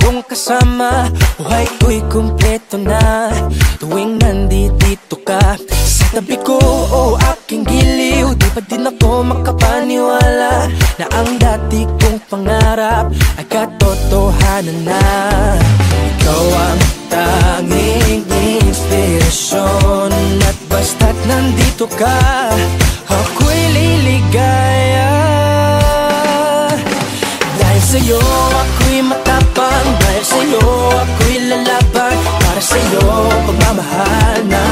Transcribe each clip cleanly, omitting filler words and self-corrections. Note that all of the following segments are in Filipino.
kong kasama. Buhay ko'y kumpleto na tuwing nandito ka sa tabi ko. O aking giliw, di pa din ako makapaniwala na ang dati kong pangarap ay katotohanan na. Ikaw ang tanging inspirasyon, at basta't nandito ka, ako'y liligaya. Dahil sa'yo ako'y matapang, dahil sa'yo ako'y lalaban. Para sa'yo pagmamahal na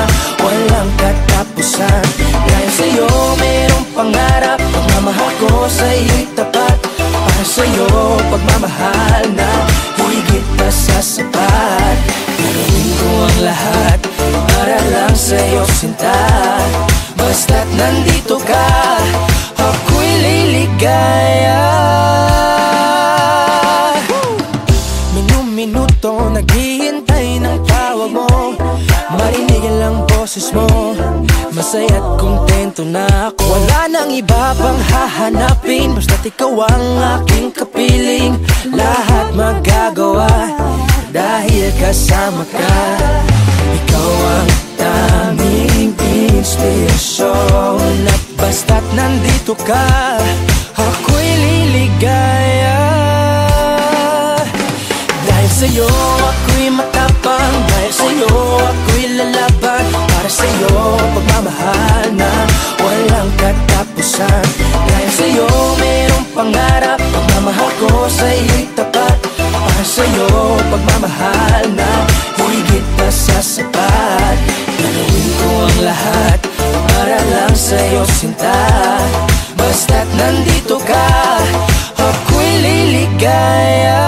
walang katapusan. Dahil sa'yo mayroong pangarap, pagmamahal ko sa'yo'y tapat. Para sa'yo pagmamahal na higit pa sa sapat. Gagawin ko ang lahat para lang sa'yo sinta. Basta't nandito ka, ako'y liligaya. Minuto naghihintay ng tawag mo, marinig ang boses mo. Masaya't kontento na ako. Wala nang iba pang hahanapin, basta't ikaw ang aking kapiling. Lahat magagawa dahil kasama ka. Ikaw ang tanging inspirasyon, at basta't nandito ka, ako'y liligaya. Dahil sa'yo ako'y matapang, dahil sa'yo ako'y lalaban. Para sa'yo pagmamahal na walang katapusan. Dahil sa'yo mayroong pangarap, pagmamahal ko sa'yo'y tapat. Para sa'yo pagmamahal na higit pa sa sapat. Gagawin ko ang lahat para lang sa'yo sinta. Basta't nandito ka, ako'y liligaya.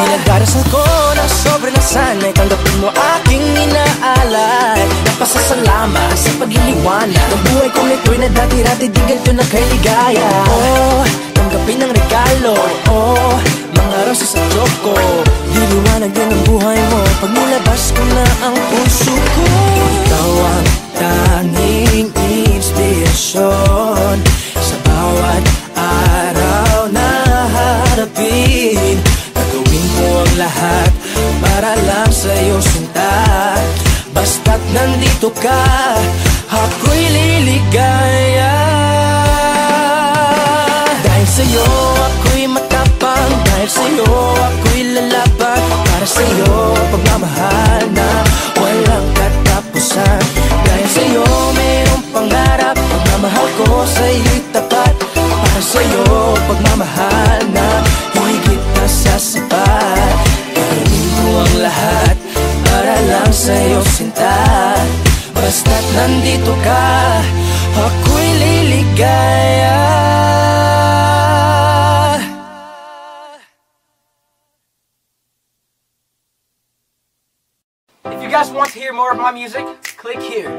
Pinagdarasal ko na sobre na sana'y tanggapin mo aking inaalay. Napasasalamat sa pagliliwanag ng buhay kong ito'y na dati-rati di ganito na kay ligaya. Oh, tanggapin ang regalo, oh, mga rosas sa choco. Diliwanag din ang buhay mo pag nilabas ko na ang puso ko. Ikaw ang tanging inspirasyon sa bawat araw na harapin. Gagawin ko ang lahat para lang sa'yo sinta. Basta't nandito ka, ako'y liligaya. Dahil sa'yo ako'y matapang, dahil sa'yo ako'y lalaban. Para sa'yo pagmamahal na walang katapusan. Dahil sa'yo mayroong pangarap, pagmamahal ko sa'yo'y tapat. Para sa'yo pagmamahal na higit na sa sapat. Gagawin ko ang lahat para lang sa'yo sinta. Basta't nandito ka, ako'y liligaya. If you guys want to hear more of my music, click here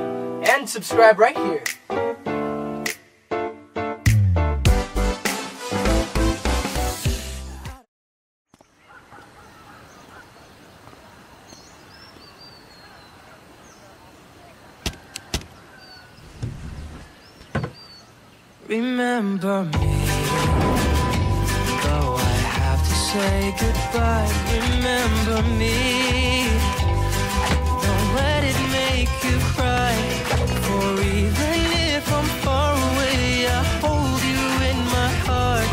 and subscribe right here. Remember me, though I have to say goodbye. Remember me, don't let it make you cry. For even if I'm far away, I hold you in my heart.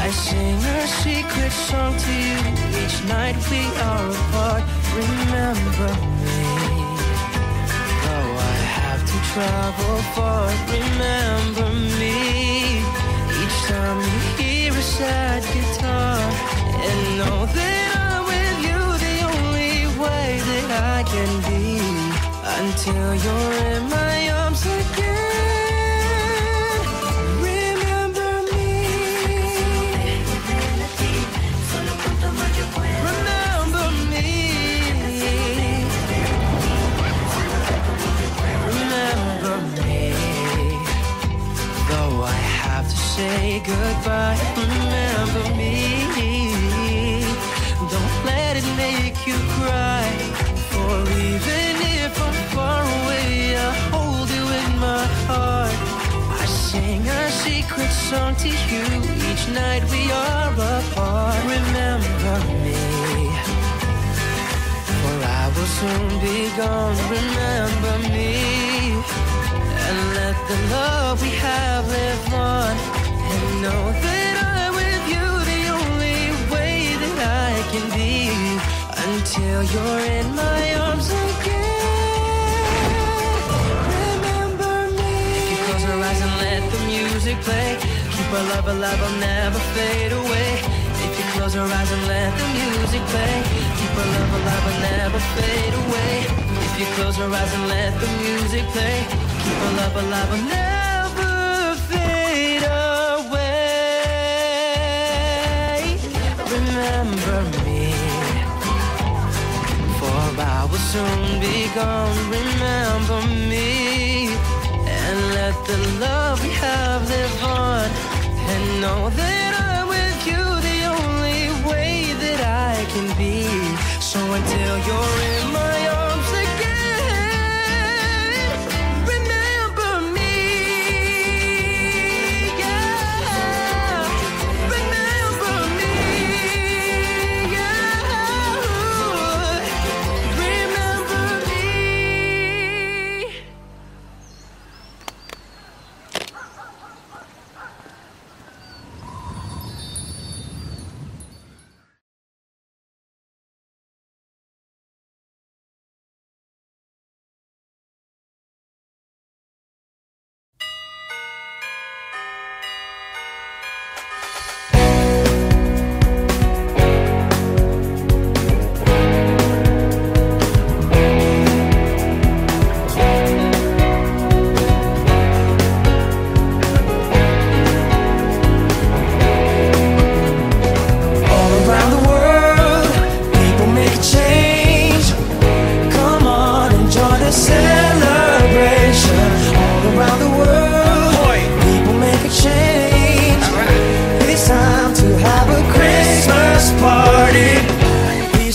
I sing a secret song to you each night we are apart. Remember me, though I have to travel far. Remember me, each time you hear a sad guitar, and know that I'm with you the only way that I can be, until you're in my arms again. Remember me, remember me, remember me, though I have to say goodbye. Remember me, don't let it make you cry. For even if I'm far away, I hold you in my heart. I sing a secret song to you each night we are apart. Remember soon be gone. Remember me, and let the love we have live on. And know that I'm with you the only way that I can be, until you're in my arms again. Remember me. If you close your eyes and let the music play, keep our love alive, I'll never fade away. If you close your eyes and let the music play, keep our love alive, I'll never fade away. If you close your eyes and let the music play, keep our love alive, I'll never fade away. Remember me, for I will soon be gone. Remember me, and let the love we have live on. And know that I'm with you the only way that I can be. So until you're in my arms again, remember me, yeah. Remember me, yeah. Remember me.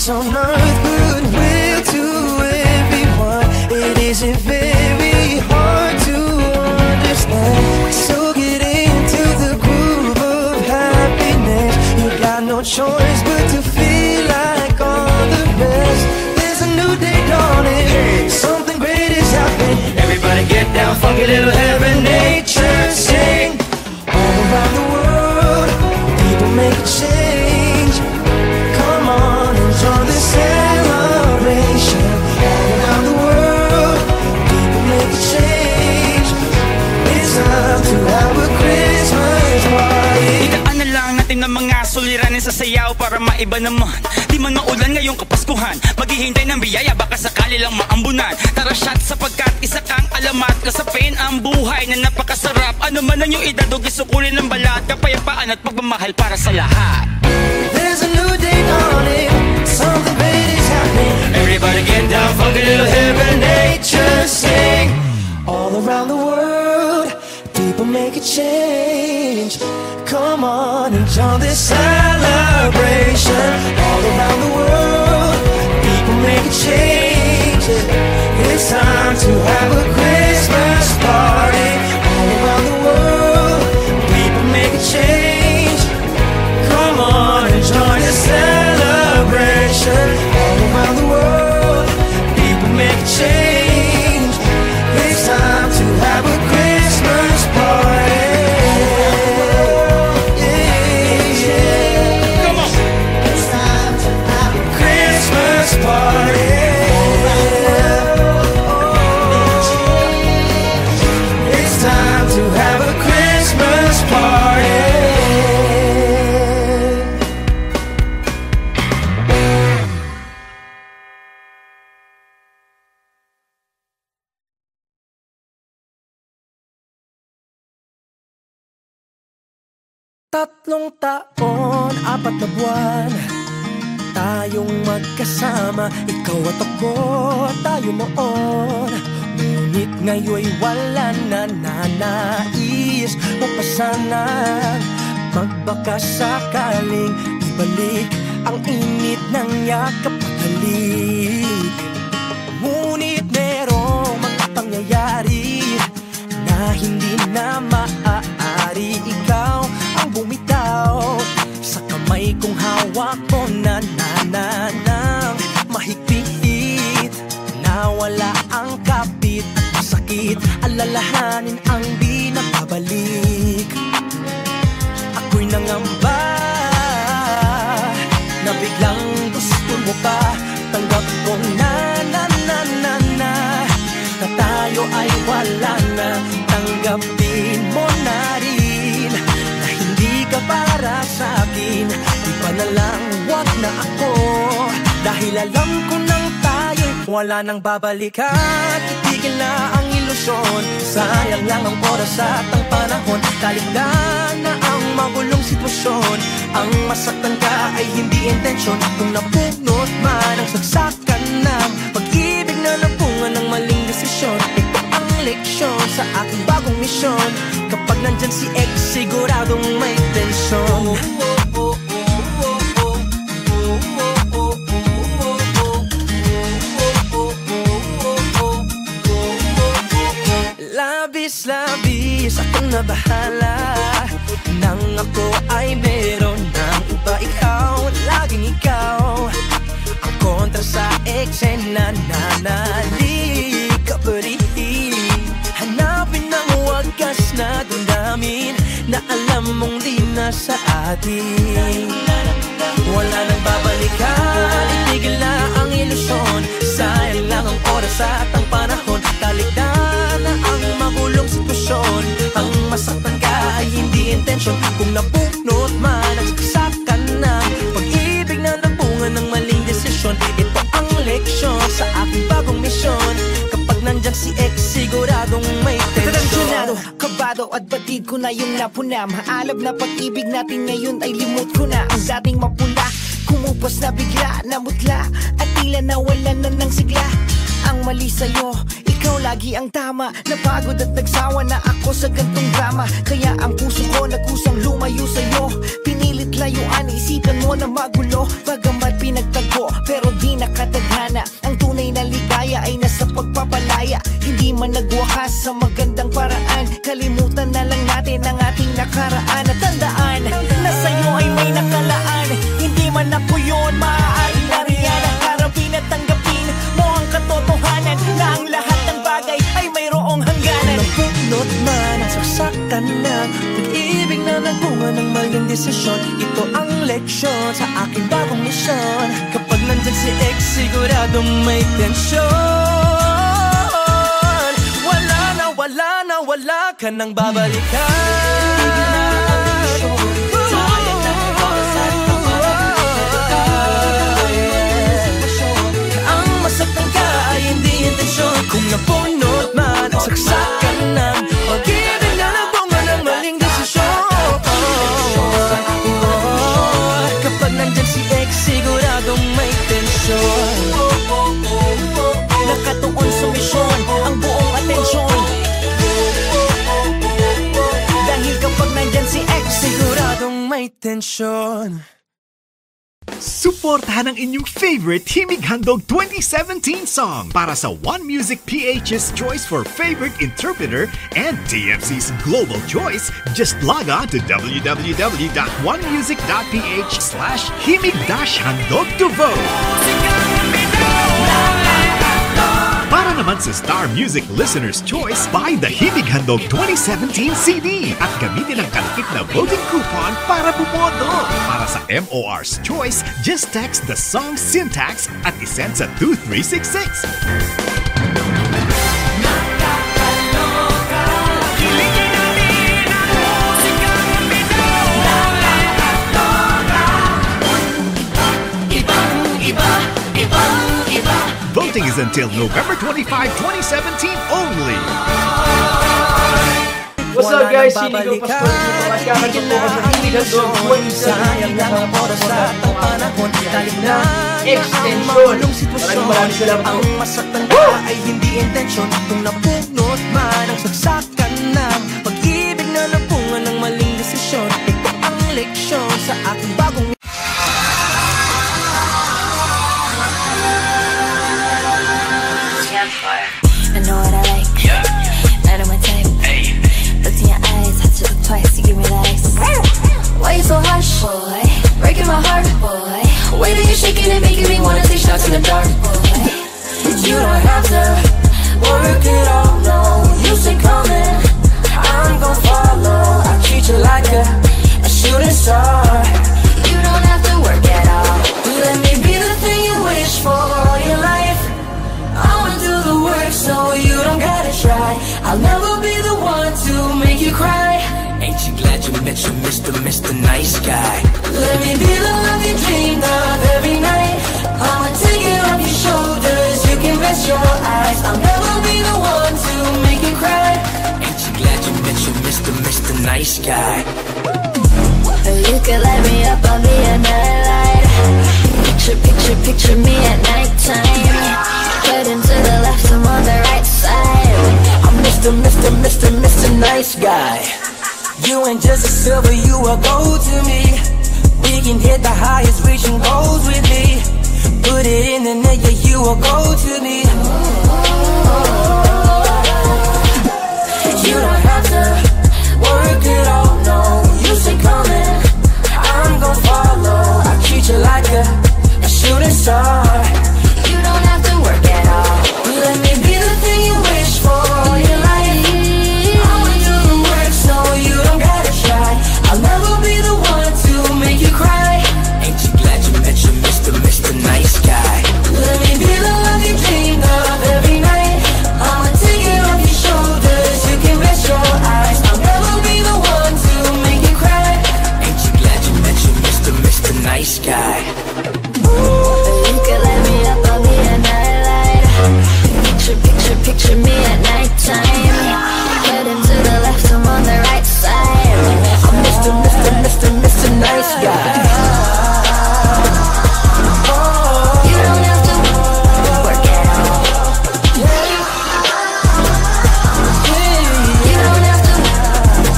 On earth, goodwill to everyone. It isn't very hard to understand. So get into the groove of happiness. You got no choice but to feel like all the rest. There's a new day dawning, something great is happening. Everybody get down, funky little heaven, nature sing. All around the world, people make a change. Come on, enjoy the celebration. All around the world, people make a change. It's time to have a Christmas party. Itaan na lang natin ng mga suliranin sa sayaw para maiba naman. Di man maulan ngayong kapaskuhan, maghihintay ng biyaya, baka sakali lang maambunan. Tara shot sapagkat isa kang alamat, kasapin ang buhay na napakasarap. Ano man ang iyong edad o gisukulin ng balat, kapayapaan at pagmamahal para sa lahat. There's a new day dawning, something great is happening. Everybody get down, funky little heaven, nature sing. All around the world, people make a change. Come on, enjoy this celebration. All around the world, people make a change. It's time to have a Christmas party. All around the world, people make a change. Come on, enjoy the celebration. All around the world, people make a change. It's time to have a Christmas party. Yeah, yeah. Come on! It's time to have a Christmas party. It's time to have a Christmas party. Tatlong taon, 4 na buwan, tayong magkasama. Ikaw at ako, tayo noon. Ngunit ngayon'y wala na, nais mo pa sanang magbaka sakaling ibalik ang init ng yakap at halik. Ngunit merong mga pangyayari na hindi na maaari. Ikaw ang bumitaw sa kamay kong hawak ko na ng mahigpit. mawala ang kapit at masakit, alalahanin ang di nakabalik. Ako'y nangamba na biglang gusto mo pa. Tanggap ko na tayo ay wala na. Tanggapin mo na rin na hindi ka para sa akin. Di pa na lang, wag na ako, dahil alam ko nang tayo'y wala nang babalikan. Itigil na ang ilusyon, sayang lang ang oras at ang panahon. Kaligtaan na ang magulong sitwasyon. Ang masaktan ka ay hindi intensyon. Kung napunot man ang sagsakan ng pag-ibig na napungan ng maling desisyon, ito ang leksyon sa aking bagong misyon. Kapag nandyan si ex, siguradong may tensyon. Labis-labis akong nabahala nang ako ay meron ng iba. Ikaw, laging ikaw ang kontra sa eksena. Nanalik ka pa rin, hanapin ang wagas na damdamin na alam mong di na sa atin. Wala nang babalikan, itigil na ang ilusyon. Sayang lang ang oras at ang panahon. Talikdan na ang magulong sitwasyon. Ang masaktan ka ay hindi intensyon. Kung napunot man ang saksakan ng pag-ibig na napungan ng maling desisyon, ito ang leksyon sa aking bagong misyon. Kapag nandyan si ex, siguradong may tensyon. Taransyonado, kabado at batid ko na yung napuna. Maalab na pag-ibig natin ngayon ay limot ko na. Ang dating mapula, kumupas na bigla, namutla at tila nawalan na ng sigla. Ang mali sa'yo, ikaw lagi ang tama. Napagod at nagsawa na ako sa gantong drama. Kaya ang puso ko nagkusang lumayo sa'yo. Pinilit layuan, isipan mo na magulo. Bagamat pinagtagpo, pero di nakatadhana. Ang tunay na ligaya ay nasa pagpapalaya. Hindi man nagwakas sa magandang paraan. Kalimutan na lang natin ang ating nakaraan. At tandaan, na sa'yo ay may nakalaan. Hindi man ako yun, maaaring nariyan. Harapin at tanggapin mo ang katotohanan na ang lahat ng bagay ay mayroong hangganan. Napunot man ang saksakan ng pag-ibig na nagbunga ng maling desisyon, ito ang leksyon sa aking bagong misyon. Kapag nandyan si ex, siguradong may tensyon. Wala ka nang babalikan. Ang masaktan ka ay hindi intensyon. Kung napunot man ang saksakan ng pag-ibig na nagbunga ng maling desisyon, kapag nandyan si ex, siguradong may tensyon. Nakatuon sa misyon ang buong atensyon. Dahil kapag nandyan si ex, siguradong may tensyon. Suportahan ang inyong favorite Himig Handog 2017 song para sa One Music PH's choice for favorite interpreter and TFC's global choice. Just log on to www.onemusic.ph/himig-handog to vote. Para naman sa Star Music Listener's Choice, buy the Himig Handog 2017 CD at gamitin ang kalakip na voting coupon para bumoto. Para sa MOR's Choice, just text the song syntax at isend sa 2366. Voting is until November 25, 2017 only. What's up guys, Sini ko Pastor. Magkakaroon po sa Himig Handog 2017 na mga oras at ang panahon. Extension. Maraming salamat po. Ang masaktan ka ay hindi intensyon. Kung napunot man ang sagsakan ng pag-ibig na napungan ng maling desisyon, ito ang leksyon sa aking bagong I know what I like. None of my type. Look in your eyes, had to look twice. You give me that ice. Why you so harsh, boy? Breaking my heart, boy. Way that you're shaking and making me wanna take shots in the dark, boy. You don't have to work it all, no. You say come in, I'm gon' follow. I treat you like a shooting star. You don't have to work at all. Let me be the thing you wish for all your life. I'ma do the work so you don't gotta try. I'll never be the one to make you cry. Ain't you glad you met your Mr. Nice Guy? Let me be the love you dreamed of every night. I'ma take it off your shoulders, you can rest your eyes. I'll never be the one to make you cry. Ain't you glad you met your Mr. Nice Guy? You can light me up, I'll be a nightlight. Picture me at nighttime. Heading to the left, I'm on the right side. I'm Mr. Nice Guy. You ain't just a silver, you a gold to me. We can hit the highest reaching goals with me. Put it in the net, yeah, you a gold to me. You don't have to work it all, no. You say come in, I'm gon' follow. I treat you like a shooting star. You don't have to work at all. Let me be the thing you wish for all your life. I'ma do the work so you don't gotta try. I'll never be the one to make you cry. Ain't you glad you met your Mr. Nice Guy? Let me be the love you dreamed of every night. I'ma take it off your shoulders, you can rest your eyes. I'll never be the one to make you cry. Ain't you glad you met your Mr. Nice Guy? You can light me up, I'll be a nightlight. Picture me at nighttime. Heading to the left, I'm on the right side. I'm Mr. Nice Guy. You don't have to work at all. You don't have to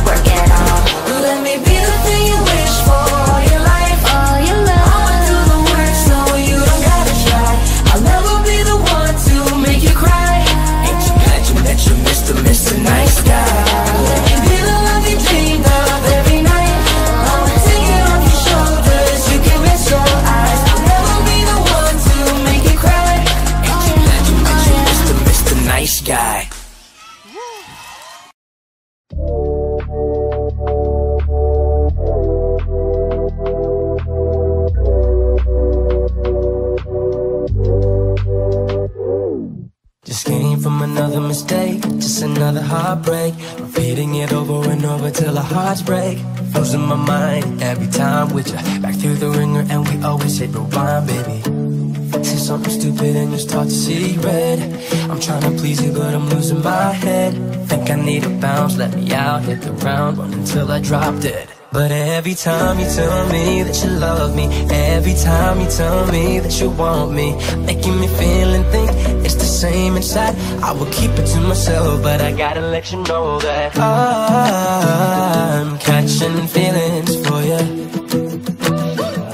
work at all. Let me be the thing you wish for all your life. All your love. I'ma do the work so you don't gotta try. I'll never be the one to make you cry. Ain't you glad you met your Mr. Nice Guy? Let me be the love you dreamed of every night. I'ma take it off your shoulders, you can rest your eyes. I'll never be the one to make you cry. Ain't you glad you met your Mr. Nice Guy? Just came from another mistake, just another heartbreak. Repeating it over and over till our hearts break. Losing my mind every time with you. Back through the ringer and we always hit rewind, baby. Say something stupid and you start to see red. I'm trying to please you but I'm losing my head. Think I need a bounce, let me out, hit the ground, run until I drop dead. But every time you tell me that you love me, every time you tell me that you want me, making me feel and think it's the same inside. I will keep it to myself, but I gotta let you know that I'm catching feelings for you.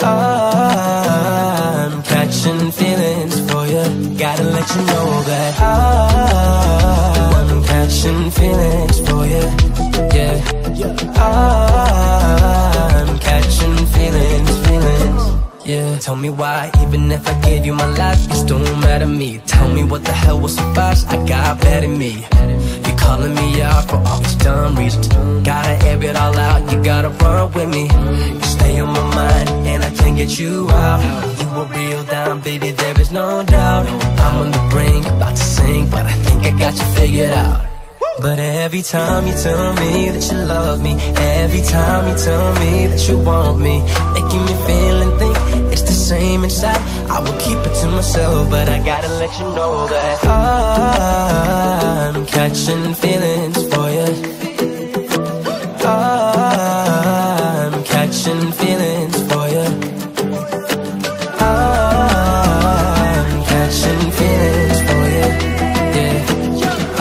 I'm catching feelings for you. Gotta let you know that I'm catching feelings for you. Yeah, I'm catching feelings. Yeah, tell me why, even if I gave you my life, it still don't matter to me. Tell me what the hell was so fast, I got better than me. You're calling me out for all these dumb reasons. Gotta air it all out, you gotta run with me. You stay on my mind, and I can't get you out. You a real dime, baby, there is no doubt. I'm on the brink, about to sink, but I think I got you figured out. But every time you tell me that you love me, every time you tell me that you want me, making me feel and think it's the same inside. I will keep it to myself, but I gotta let you know that I'm catching feelings for you. I'm catching feelings for you. I'm catching feelings for you. Yeah.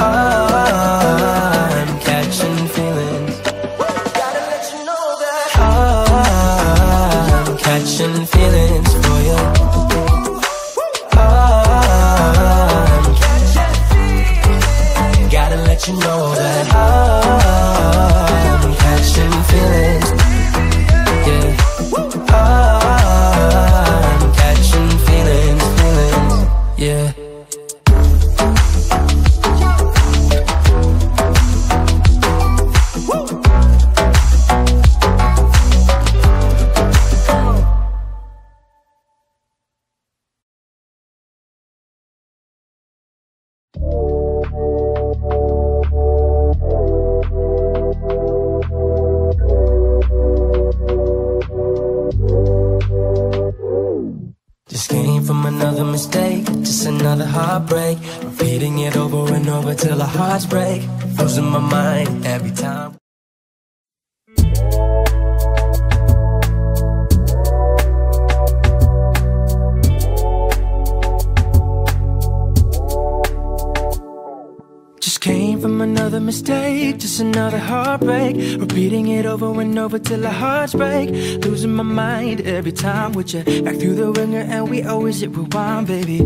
I'm catching feelings. Gotta let you know that I'm catching feelings for you. I'm catching feelings. Gotta let you know that Just came from another mistake, just another heartbreak. Repeating it over and over till our hearts break. Losing my mind every time. Just came from another mistake, just another heartbreak. Repeating it over and over till our hearts break. Losing my mind every time with you. Back through the ringer and we always hit rewind, baby.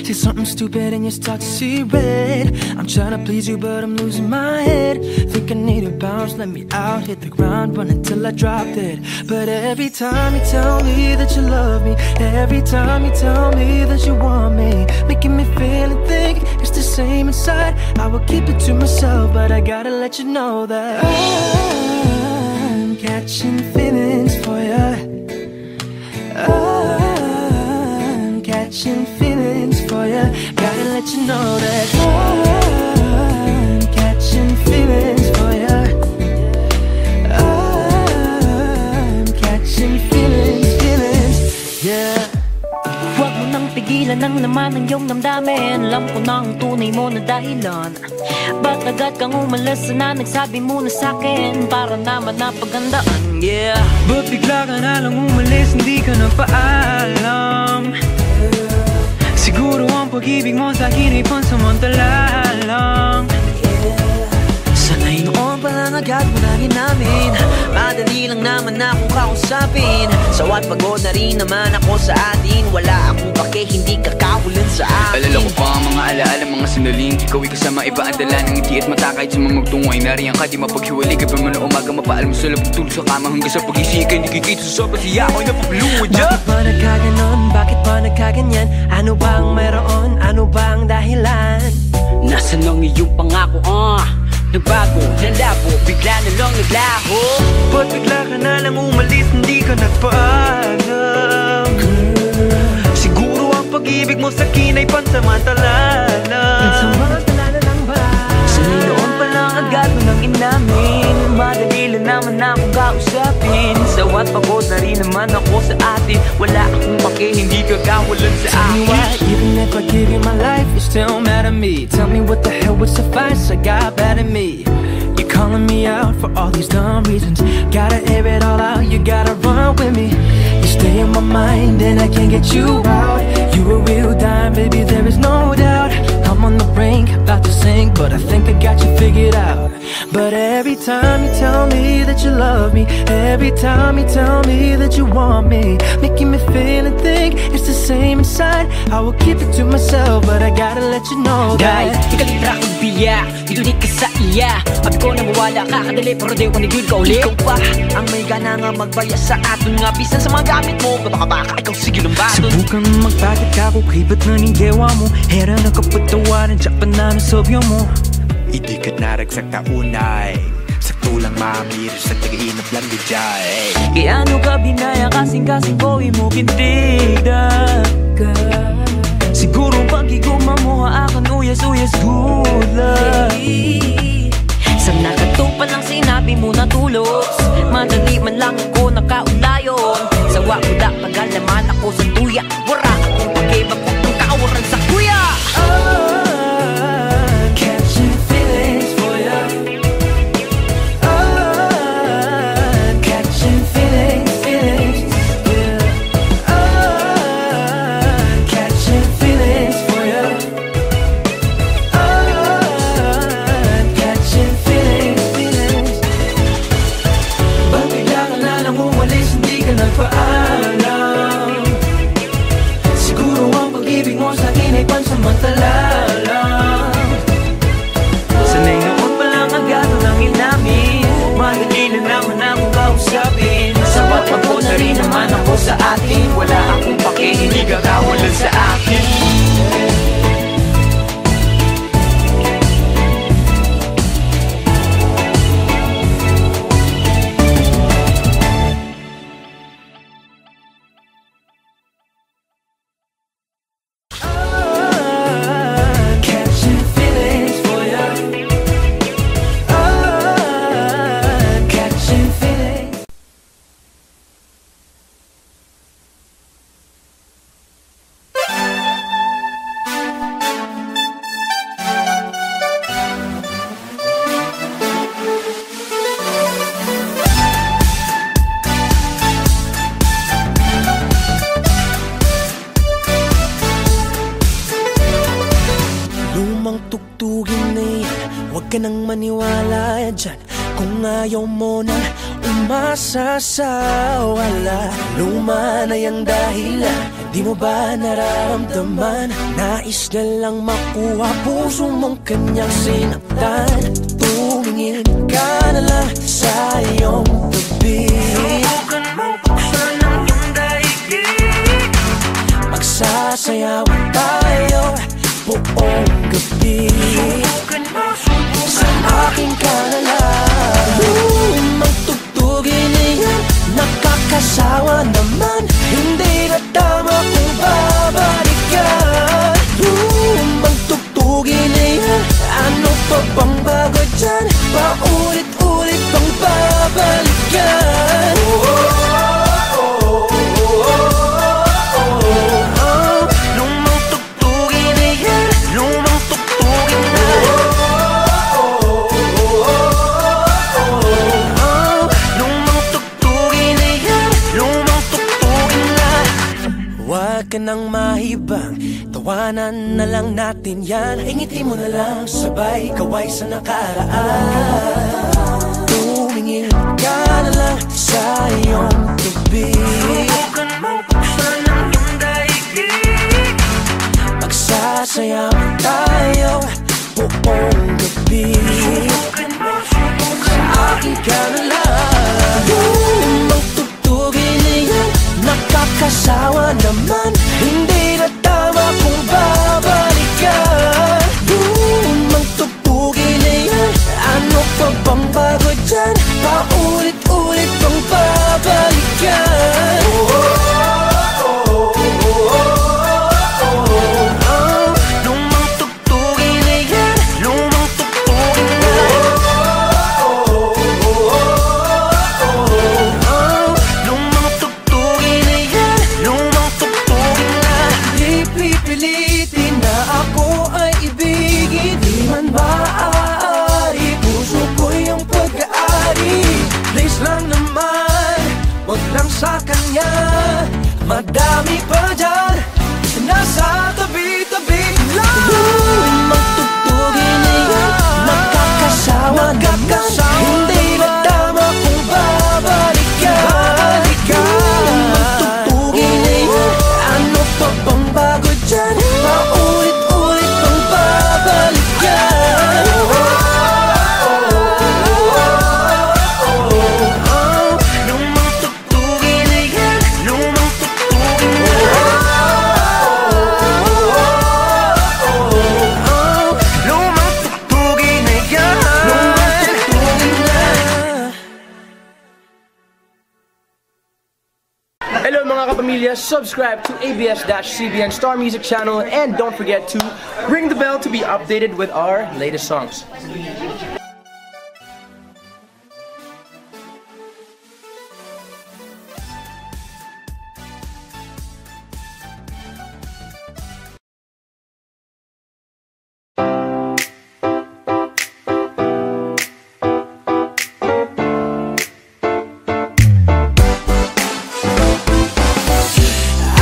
Say something stupid and you start to see red. I'm trying to please you but I'm losing my head. Think I need a bounce, let me out, hit the ground, run until I drop dead. But every time you tell me that you love me, every time you tell me that you want me, making me feel and think it's the same inside. I will keep it to myself, but I gotta let you know that I'm catching feelings for you. I'm catching feelings for you. Gotta let you know that I'm catching feelings for you. I'm catching feelings, yeah. Huwag mo nang pigilan ng laman ng iyong damdamin. Alam ko na ang tunay mo na dahilan. Ba't agad kang umalas na nagsabi mo na sa'kin para naman napagandaan, yeah. Ba't bigla ka na lang umalis, hindi ka nagpaalam? Siguro ang pag-ibig mo sa'kin ay pansamantala lang. Sanay noon pa lang agad mo nangin namin. Madali lang naman akong kausapin. Sawat pagod na rin naman ako sa atin. Wala akong pake, hindi ka kawalan sa akin. Alala ko pa ang mga alaala, mga sinaling. Ikaw ay kasama iba ang dala ng ngiti at mata. Kahit sa mga magtungo ay nariyan ka, di mapaghiwalay. Gabi man na umaga, mapaalam mo sa labang tulog sa kama. Hanggang sa pag-isig ka, hindi kikita sa sopa. Siya ako'y napapluwad, yeah. Bakit ba nagkaganon? Bakit ba nagkaganyan? Ano bang meron? Ano bang dahilan? Nasaan ang iyong pangako, nagbago, nalabo, bigla na lang naglaho. Ba't bigla ka na lang umalis, hindi ka nagpaalam? Siguro ang pag-ibig mo sa'kin ay pansamantala lang. Pansamantala lang ba? Sanay noon pa lang agad mo nang inamin. Madali lang naman akong kausapin. Sawat pagod na rin naman ako sa atin. Wala akong pake, hindi ka kawalan sa Tell me akin. why, even if I give you my life, you still mad at me. Tell me what the hell would suffice, I got bad at me. You're calling me out for all these dumb reasons. Gotta air it all out, you gotta run with me. You stay in my mind and I can't get you out. You a real dime, baby, there is no doubt. I'm on the brink, about to sink, but I think I got you figured out. But every time you tell me that you love me, every time you tell me that you want me, making me feel and think it's the same inside. I will keep it to myself, but I gotta let you know that ikalibra kong biya, inulit ka sa iya. Abi ko na mawala ka, kadali pero di ko nagul ka ulit. ikaw pa ang may gana nga magbaya sa atin nga bisan sa mga gamit mo. Baka ikaw sige ng baton. Subukan magpakit ka ko kay ba't na ninggewa mo. Hera na kapatawaran, tsak pa na nasobyo mo. Idikat naragsak na unay. Sakto lang mamir sa tagainap lang dijay. Kaya ano ka binaya kasing-kasing ko mo kintigdan ka. Siguro pag-iguma mo akan uyas-uyas gulay. Sa nakatupa lang sinabi mo na tulos. Madali man lang ako nakaulayon. Sawa ko da tagal naman ako sa tuya. Wara akong pag-ibag kung kawaran sa kuya. Catching feelings for ya. Catching feelings, feelings, yeah. Catching feelings for ya. Catching feelings, feelings. Ba't bigla ka na lang umalis, hindi ka nagpaalam? Siguro ang pag-ibig mo sa'kin ay pansamantala lang. Sanay noon pa lang agad nang inamin. Madali na naman akong kausapin. Sapat pagod na rin naman ako sa atin. Wala akong pake, hindi ka kawalan sa akin. Catching feelings for ya. Catching feelings. tugtugin na yan, huwag ka nang maniwala dyan. Kung ayaw mo na umasa sa wala, luma na yung dahilan, di mo ba nararamdaman? Nais na lang makuha puso mong kanyang sinaktan. Tumingin ka na lang sa iyong tabi, subukan mong buksan ang iyong daigdig. Magsasayawan tayo buong gabi, subukan mo, sa akin ka na lang. Lumang tugtugin na yan, nakakasawa naman, hindi na tama kung babalikan. Lumang tugtugin na yan, ano pa bang bago dyan? Paulit-ulit bang babalikan? Lumang tugtugin na yan, lumang tugtugin na. Huwag ka nang mahibang, tawanan na lang natin yan. Ingiti mo na lang, sabay kaway sa nakaraan. Tumingin ka na lang sa iyong tabi, subukan mong buksan ang iyong daigdig. Magsasayawan tayo buong gabi, subukan mo, sa akin ka na lang. Lumang tugtugin na yan, nakakasawa naman, hindi na tama kung babalikan. Lumang tugtugin na yan, ano pa bang bago dyan? Paulit-ulit bang babalikan? Lumang tugtugin na yan, lumang tugtugin na. Lumang tugtugin na yan, lumang tugtugin na. Di pipilitin na ako ay ibigin, di man maaari, puso ko yung pag-aari. Please lang naman, wag lang sa kanya, madami pa dyan, nasa tabi-tabi lang. Lumang tugtugin na yan, nakakasawa naman, hindi na tama kung babalikan. Lumang tugtugin na yan, ano pa bang bago dyan? Paulit-ulit bang babalikan? Lumang tugtugin na yan, lumang tugtugin na. Lumang tugtugin na yan, lumang tugtugin na. Hello mga kapamilya, subscribe to ABS-CBN Star Music channel and don't forget to ring the bell to be updated with our latest songs.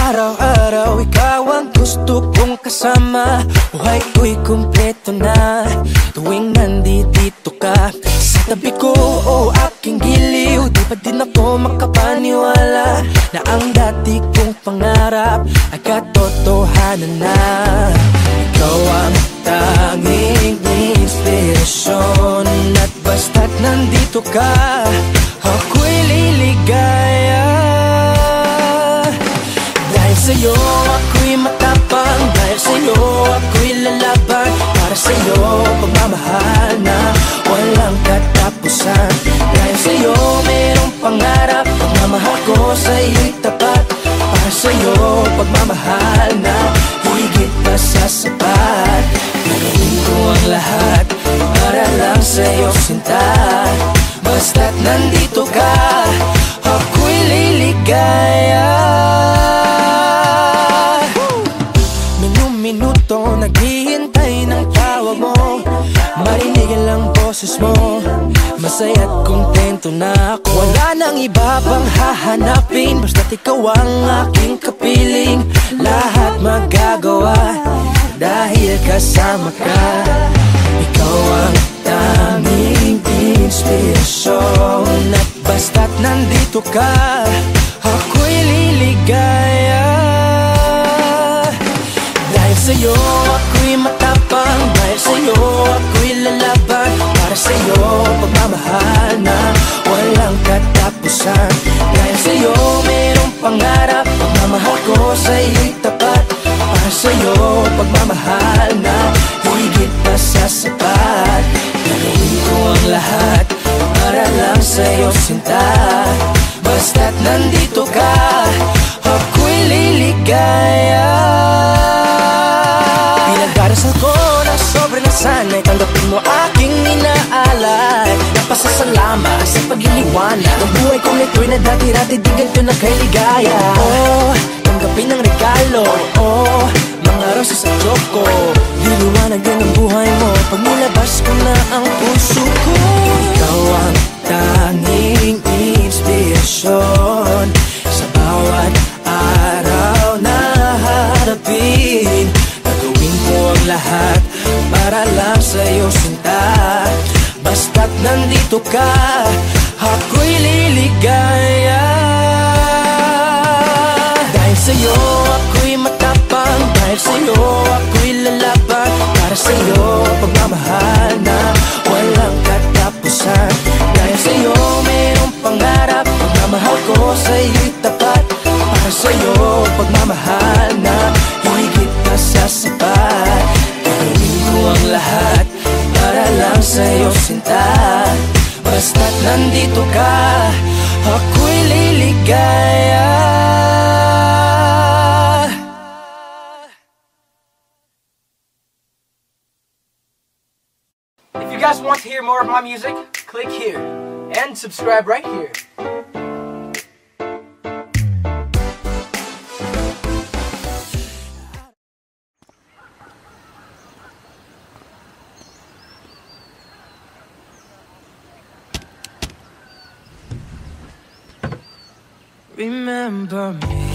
Araw-araw ikaw ang gusto kong kasama, buhay ko'y kumpleto na tuwing nandito ka sa tabi ko o aking giliw. Di pa din ako makapaniwala na ang dati kong pangarap ay katotohanan na. Ikaw ang tanging inspirasyon at basta't nandito ka, ako'y liligaya. Dahil sa'yo ako'y matapang, dahil sa'yo ako'y lalaban, para sa'yo pagmamahal na walang katapusan. Dahil sa'yo mayroong pangarap, pagmamahal ko sa'yo'y tapat, para sa'yo pagmamahal na higit pa sa sapat. Gagawin ko ang lahat para lang sa'yo sinta, basta't nandito ka, ako'y liligaya. Minuto naghihintay ng tawag mo, marinig ang boses mo, masaya't kontento na ako. Wala nang iba pang hahanapin, basta't ikaw ang aking kapiling. Lahat magagawa dahil ka kasama ka. Ikaw ang tanging inspirasyon, at basta't nandito ka, ako'y liligaya. Dahil sa'yo ako'y matapang, dahil sa'yo ako'y lalaban, para sa'yo pagmamahal na walang katapusan. Dahil sa'yo mayroong pangarap, pagmamahal ko sa'yo'y tapat, para sa'yo pagmamahal na higit pa sa sapat. Gagawin ko ang lahat para lang sa'yo sinta, basta't nandito ka, ako'y liligaya. Pinagdarasal ko na sobrang nasanay, tanggapin mo aking inaalay. Napasasalamat sa pag-iliwanag ng buhay kong ito'y na dati-dati di ganito na kay ligaya. Oh, tanggapin ang regalo, oh, mga rosas at choco. Liliwanag din ang buhay mo pag nilabas ko na ang puso ko. Ikaw ang tanging inspirasyon sa bawat araw na harapin. Gagawin ko ang lahat para lang sa'yo sinta, basta't nandito ka, ako'y liligaya. Dahil sa'yo ako'y matapang, dahil sa'yo ako'y lalaban, para sa'yo pagmamahal na walang katapusan. Dahil sa'yo mayroong pangarap, pagmamahal ko sa'yo'y tapat, para sa'yo pagmamahal na higit pa sa sapat. Gagawin ko ang lahat para lang sa'yo sinta, basta't nandito ka, ako'y liligaya. If you guys want to hear more of my music, click here and subscribe right here. Remember me,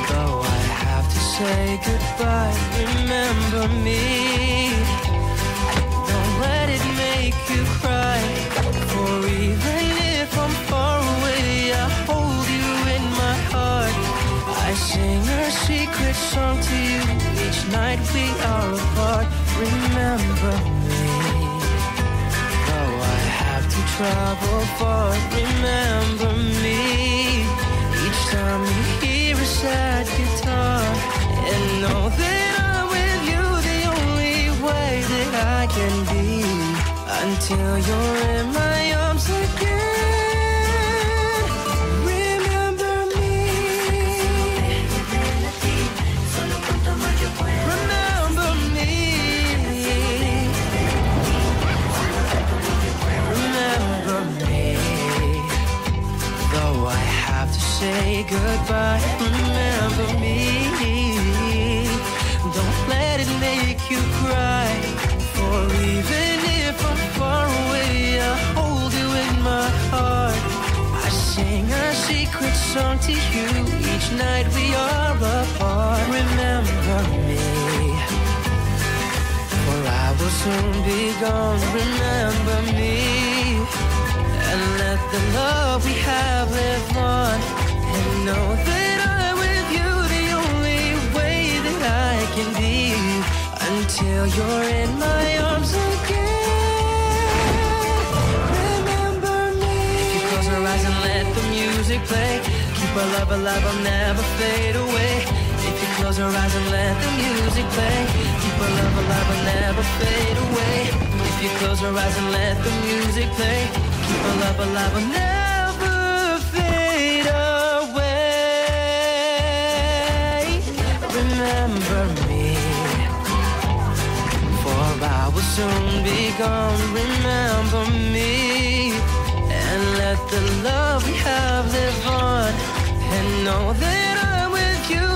though I have to say goodbye. Remember me, don't let it make you cry. For even if I'm far away, I hold you in my heart. I sing a secret song to you each night we are apart. Remember me, though I have to travel far. Remember me, each time you hear a sad guitar, and know that I'm with you the only way that I can be, until you're in my arms again. Remember me, remember me, remember me, though I have to say goodbye. Remember me, don't let it make you cry. For even if I'm far away, I hold you in my heart. I sing a secret song to you each night we are apart. Remember me, for I will soon be gone. Remember me, and let the love we have live on, and know that I'm with you the only way that I can be, until you're in my arms again. Remember me. If you close your eyes and let the music play, keep our love alive, I'll never fade away. If you close your eyes and let the music play, keep our love alive, I'll never fade away. If you close your eyes and let the music play, keep our love alive, I'll never fade away. Remember me, for I will soon be gone. Remember me, and let the love we have live on, and know that I'm with you